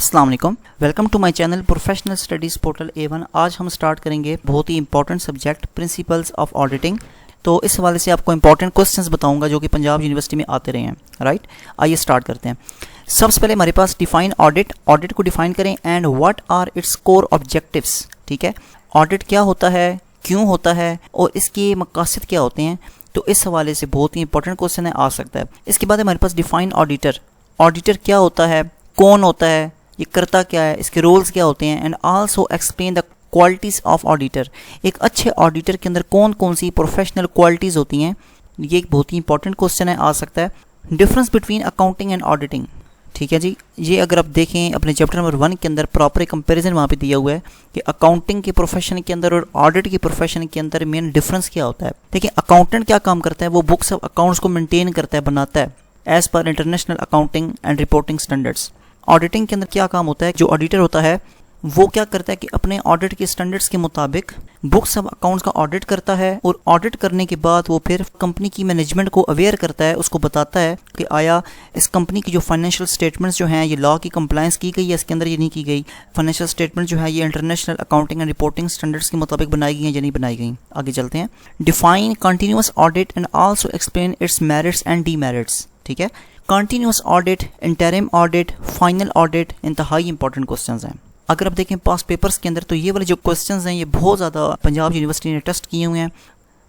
अस्सलाम वालेकुम, welcome to my channel professional studies portal A1। आज हम स्टार्ट करेंगे बहुत ही important subject principles of auditing. तो इस हवाले से आपको इंपॉर्टेंट क्वेश्चंस बताऊंगा जो कि पंजाब यूनिवर्सिटी में आते रहे हैं। राइट, आइए स्टार्ट करते हैं। सबसे पहले हमारे पास डिफाइन ऑडिट को डिफाइन करें and what are its core objectives. ठीक है, ऑडिट क्या होता है, क्यों होता है और इसके मकासद क्या होते हैं। तो इस हवाले से बहुत ही इंपॉर्टेंट क्वेश्चन है, आ सकता है। इसके बाद हमारे पास डिफाइन ऑडिटर क्या होता है, कौन होता है, ये करता क्या है, इसके रोल्स क्या होते हैं। And also explain the qualities of auditor. एक अच्छे ऑडिटर के अंदर कौन कौन सी प्रोफेशनल क्वालिटीज़ होती हैं, ये एक बहुत ही इंपॉर्टेंट क्वेश्चन है, आ सकता है। Difference between accounting and auditing. ठीक है जी, ये अगर आप देखें अपने चैप्टर नंबर 1 के अंदर प्रॉपर कंपैरिजन वहाँ पे दिया हुआ है कि अकाउंटिंग के प्रोफेशन के अंदर और ऑडिट के प्रोफेशन के अंदर मेन डिफरेंस क्या होता है। देखिए, अकाउंटेंट क्या काम करता है, वो बुक्स ऑफ अकाउंट्स को मेंटेन करता है, बनाता है as per international accounting and reporting standards. Auditing के अंदर क्या काम होता है, जो ऑडिटर होता है वो क्या करता है कि अपने ऑडिट के स्टैंडर्ड्स के मुताबिक बुक्स ऑफ अकाउंट्स का ऑडिट करता है और ऑडिट करने के बाद वो फिर कंपनी की मैनेजमेंट को अवेयर करता है, उसको बताता है कि आया इस कंपनी की जो फाइनेंशियल स्टेटमेंट्स जो हैं ये लॉ की कंप्लायंस की गई है, इसके अंदर ये नहीं की गई। फाइनेंशियल स्टेटमेंट जो है ये international accounting and reporting standards के मुताबिक बनाई गई हैं या नहीं बनाई गई। आगे चलते हैं। Define continuous audit and also explain it's merits and demerits. ठीक है, continuous audit, interim audit, final audit इंतहाई इंपॉर्टेंट क्वेश्चंस हैं। अगर आप देखें पास पेपर्स के अंदर तो ये वाले जो क्वेश्चंस हैं ये बहुत ज़्यादा पंजाब यूनिवर्सिटी ने टेस्ट किए हुए हैं,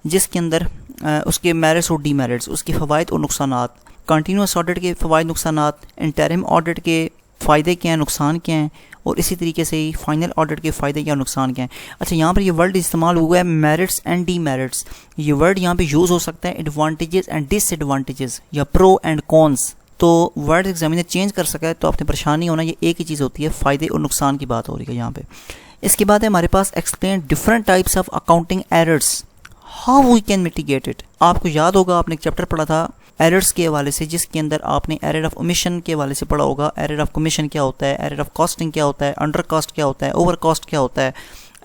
जिसके अंदर उसके मेरिट्स और डीमेरिट्स, उसके फ़वाइद और नुकसानात, कंटिन्यूअस ऑडिट के फ़वाइद नुकसानात, इंटरिम ऑडिट के फ़ायदे क्या हैं, नुकसान क्या हैं, और इसी तरीके से ही फाइनल ऑडिट के फ़ायदे क्या नुकसान क्या हैं। अच्छा, यहाँ पर ये वर्ड इस्तेमाल हुआ है मेरिट्स एंड डीमेरिट्स। ये वर्ड यहाँ पे यूज़ हो सकता है एडवांटेजेस एंड डिसएडवांटेजेस या प्रो एंड कॉन्स। तो वर्ड एग्जामिनर चेंज कर सका है तो आपने परेशान नहीं होना, ये एक ही चीज़ होती है, फ़ायदे और नुकसान की बात हो रही है यहाँ पे। इसके बाद है हमारे पास explain different types of accounting errors, how we can mitigate it. आपको याद होगा आपने एक चैप्टर पढ़ा था एरर्स के हवाले से, जिसके अंदर आपने एरर ऑफ ओमिशन के हवाले से पढ़ा होगा। एरर ऑफ कमीशन क्या होता है, एरर ऑफ कॉस्टिंग क्या होता है, अंडर कॉस्ट क्या होता है, ओवर कॉस्ट क्या होता है,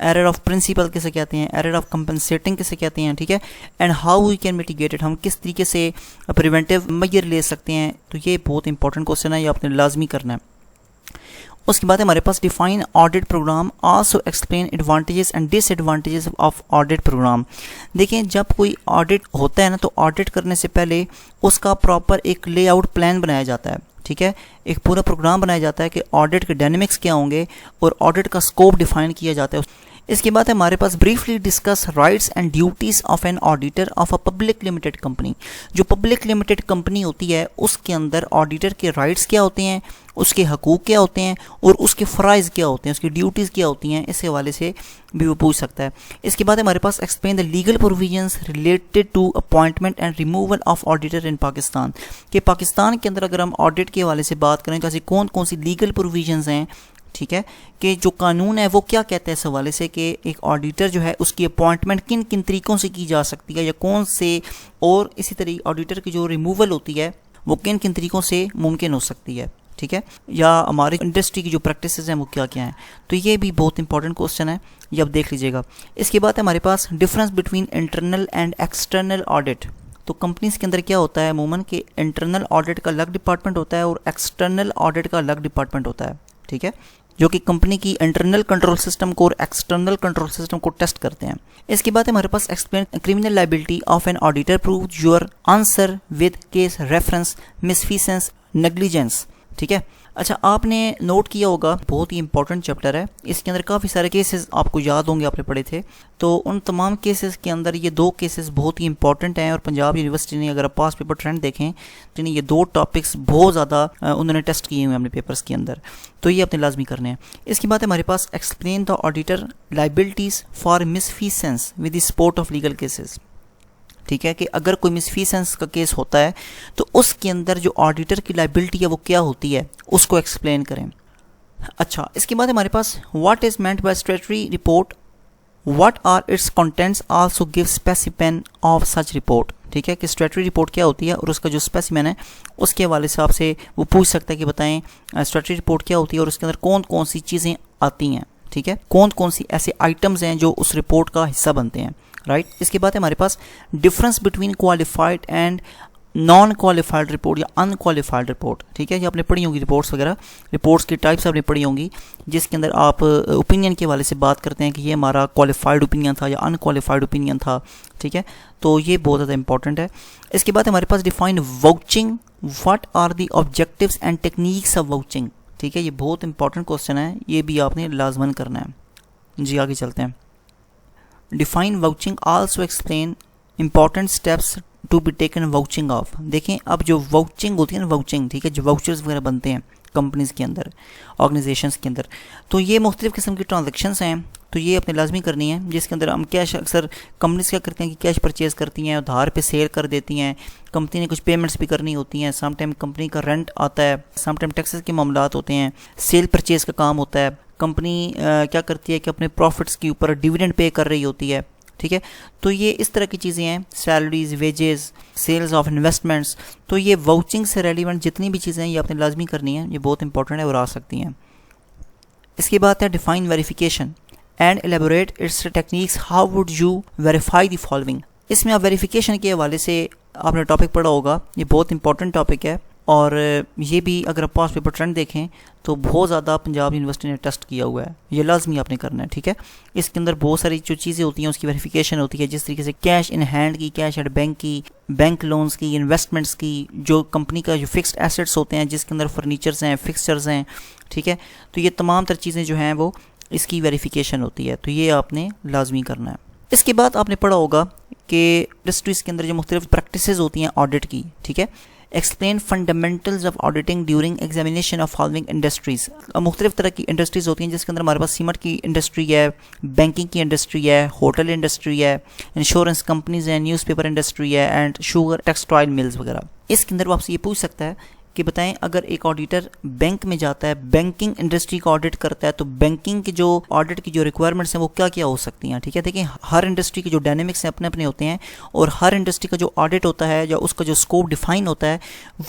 एरर ऑफ प्रिंसिपल किसे कहते हैं, एरर ऑफ कंपनसेटिंग किसे कहते हैं। ठीक है, and how we can mitigate it, हम किस तरीके से प्रिवेंटिव मेजर ले सकते हैं। तो ये बहुत इंपॉर्टेंट क्वेश्चन है, ये आपने लाजमी करना है। उसके बाद हमारे पास define audit program, also explain advantages and disadvantages of audit program. देखें, जब कोई ऑडिट होता है ना तो ऑडिट करने से पहले उसका प्रॉपर एक लेआउट प्लान बनाया जाता है। ठीक है, एक पूरा प्रोग्राम बनाया जाता है कि ऑडिट के डायनेमिक्स क्या होंगे और ऑडिट का स्कोप डिफाइन किया जाता है। इसके बाद हमारे पास briefly discuss rights and duties of an auditor of a public limited company. जो पब्लिक लिमिटेड कंपनी होती है उसके अंदर ऑडिटर के राइट्स क्या होते हैं, उसके हकूक़ क्या होते हैं और उसके फ़राइज़ क्या होते हैं, उसकी ड्यूटीज़ क्या होती हैं, इस हवाले से भी वो पूछ सकता है। इसके बाद हमारे पास explain the legal provisions related to appointment and removal of auditor in Pakistan. कि पाकिस्तान के अंदर अगर हम ऑडिट के हवाले से बात करें तो ऐसी कौन कौन सी लीगल प्रोविजंस हैं। ठीक है, कि जो कानून है वो क्या कहता है इस हवाले से कि एक ऑडिटर जो है उसकी अपॉइंटमेंट किन किन तरीक़ों से की जा सकती है या कौन से, और इसी तरीके ऑडिटर की जो रिमूवल होती है वो किन किन तरीक़ों से मुमकिन हो सकती है। ठीक है, या हमारी इंडस्ट्री की जो प्रैक्टिसेस हैं वो क्या क्या हैं। तो ये भी बहुत इंपॉर्टेंट क्वेश्चन है, ये आप देख लीजिएगा। इसके बाद हमारे पास difference between internal and external audit. तो कंपनीज के अंदर क्या होता है अमूमन कि इंटरनल ऑडिट का अलग डिपार्टमेंट होता है और एक्सटर्नल ऑडिट का अलग डिपार्टमेंट होता है। ठीक है, जो कि कंपनी की इंटरनल कंट्रोल सिस्टम को और एक्सटर्नल कंट्रोल सिस्टम को टेस्ट करते हैं। इसके बाद हमारे पास explain criminal liability of an auditor, prove your answer with case reference, misfeasance, negligence. ठीक है, अच्छा आपने नोट किया होगा बहुत ही इंपॉर्टेंट चैप्टर है, इसके अंदर काफ़ी सारे केसेस आपको याद होंगे, आपने पढ़े थे। तो उन तमाम केसेस के अंदर ये दो केसेस बहुत ही इंपॉर्टेंट हैं और पंजाब यूनिवर्सिटी ने अगर आप पास पेपर ट्रेंड देखें तो ये दो टॉपिक्स बहुत ज़्यादा उन्होंने टेस्ट किए हुए हैं अपने पेपर्स के अंदर, तो ये अपने लाजमी करने हैं। इसके बाद हमारे पास explain the auditor liabilities for misfeasance with the support of legal cases. ठीक है, कि अगर कोई मिसफीसेंस का केस होता है तो उसके अंदर जो ऑडिटर की लाइबिलिटी है वो क्या होती है, उसको एक्सप्लेन करें। अच्छा, इसके बाद हमारे पास what is meant by statutory report, what are its contents, also give specimen of such report. ठीक है, कि स्टैट्यूटरी रिपोर्ट क्या होती है और उसका जो स्पेसिमेन है उसके हवाले से आपसे वो पूछ सकता है कि बताएं स्टैट्यूटरी रिपोर्ट क्या होती है और उसके अंदर कौन कौन सी चीज़ें आती हैं। ठीक है, कौन कौन सी ऐसे आइटम्स हैं जो उस रिपोर्ट का हिस्सा बनते हैं। राइट, इसके बाद हमारे पास difference between qualified and non qualified report या अनक्वालिफाइड रिपोर्ट, ठीक है, ये आपने पढ़ी होंगी रिपोर्ट्स वगैरह, रिपोर्ट्स की टाइप्स आपने पढ़ी होंगी, जिसके अंदर आप ओपिनियन के हवाले से बात करते हैं कि ये हमारा क्वालिफाइड ओपिनियन था या अनक्वालिफाइड ओपिनियन था, ठीक है, तो ये बहुत ज़्यादा इंपॉर्टेंट है। इसके बाद हमारे पास define vouching, what are the objectives and techniques of vouching, ठीक है, ये बहुत इंपॉर्टेंट क्वेश्चन है, ये भी आपने लाजमन करना है। जी आगे चलते हैं। Define vouching, also explain important steps to be taken vouching of. देखें अब जो वाउचिंग होती है ना, वाउचिंग, ठीक है, जो वाउचर्स वगैरह बनते हैं कंपनीज़ के अंदर, ऑर्गेनाइजेशंस के अंदर, तो ये मुख्तलिफ़ किस्म की ट्रांजेक्शन्स हैं, तो ये अपने लाजमी करनी है, जिसके अंदर हम कैश, अक्सर कंपनीज क्या करती हैं कि कैश परचेज़ करती हैं, उधार पे सेल कर देती हैं, कंपनी ने कुछ पेमेंट्स भी करनी होती हैं, सम टाइम कंपनी का रेंट आता है, सम टाइम टैक्सेस के मामलात होते हैं, सेल परचेज़ का काम होता है, कंपनी क्या करती है कि अपने प्रॉफिट्स के ऊपर डिविडेंड पे कर रही होती है, ठीक है, तो ये इस तरह की चीज़ें हैं, salaries, wages, sales of investments, तो ये वाउचिंग से रेलिवेंट जितनी भी चीज़ें हैं ये आपने लाजमी करनी है, ये बहुत इंपॉर्टेंट है और आ सकती हैं। इसके बाद है define verification and elaborate it's techniques, how would you verify the following. इसमें आप वेरिफिकेशन के हवाले से आपने टॉपिक पढ़ा होगा, ये बहुत इंपॉर्टेंट टॉपिक है, और ये भी अगर आप पास पेपर ट्रेंड देखें तो बहुत ज़्यादा पंजाब यूनिवर्सिटी ने टेस्ट किया हुआ है, ये लाजमी आपने करना है, ठीक है। इसके अंदर बहुत सारी जो चीज़ें होती हैं उसकी वेरिफिकेशन होती है, जिस तरीके से कैश इन हैंड की, कैश एट बैंक की, बैंक लोन्स की, इन्वेस्टमेंट्स की, जो कंपनी का जो फिक्स्ड एसेट्स होते हैं जिसके अंदर फर्नीचर्स हैं, फिक्सचर्स हैं, ठीक है, तो ये तमाम तर चीज़ें जो हैं वो इसकी वेरिफिकेशन होती है, तो ये आपने लाजमी करना है। इसके बाद आपने पढ़ा होगा कि इंडस्ट्रीज़ के अंदर जो मुख्तलिफ प्रैक्टिसेस होती हैं ऑडिट की, ठीक है, explain fundamentals of auditing during examination of following industries. मुख्तलिफ तरह की इंडस्ट्रीज़ होती हैं जिसके अंदर हमारे पास सीमेंट की इंडस्ट्री है, बैंकिंग की इंडस्ट्री है, होटल इंडस्ट्री है, इंश्योरेंस कंपनीज है, न्यूज़पेपर इंडस्ट्री है, एंड शुगर, टेक्सटाइल मिल्स वगैरह। इसके अंदर वो आपसे ये पूछ सकता है कि बताएं अगर एक ऑडिटर बैंक में जाता है, बैंकिंग इंडस्ट्री का ऑडिट करता है, तो बैंकिंग की जो ऑडिट की जो रिक्वायरमेंट्स हैं वो क्या क्या हो सकती हैं, ठीक है। देखिए हर इंडस्ट्री के जो डायनेमिक्स हैं अपने अपने होते हैं, और हर इंडस्ट्री का जो ऑडिट होता है या उसका जो स्कोप डिफाइन होता है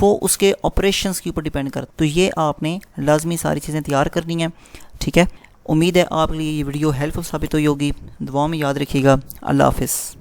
वो उसके ऑपरेशंस के ऊपर डिपेंड करता है, तो ये आपने लाजमी सारी चीज़ें तैयार करनी हैं, ठीक है। उम्मीद है आपके लिए ये वीडियो हेल्पफुल साबित हुई होगी, दुआ में याद रखिएगा। अल्लाह हाफिज़।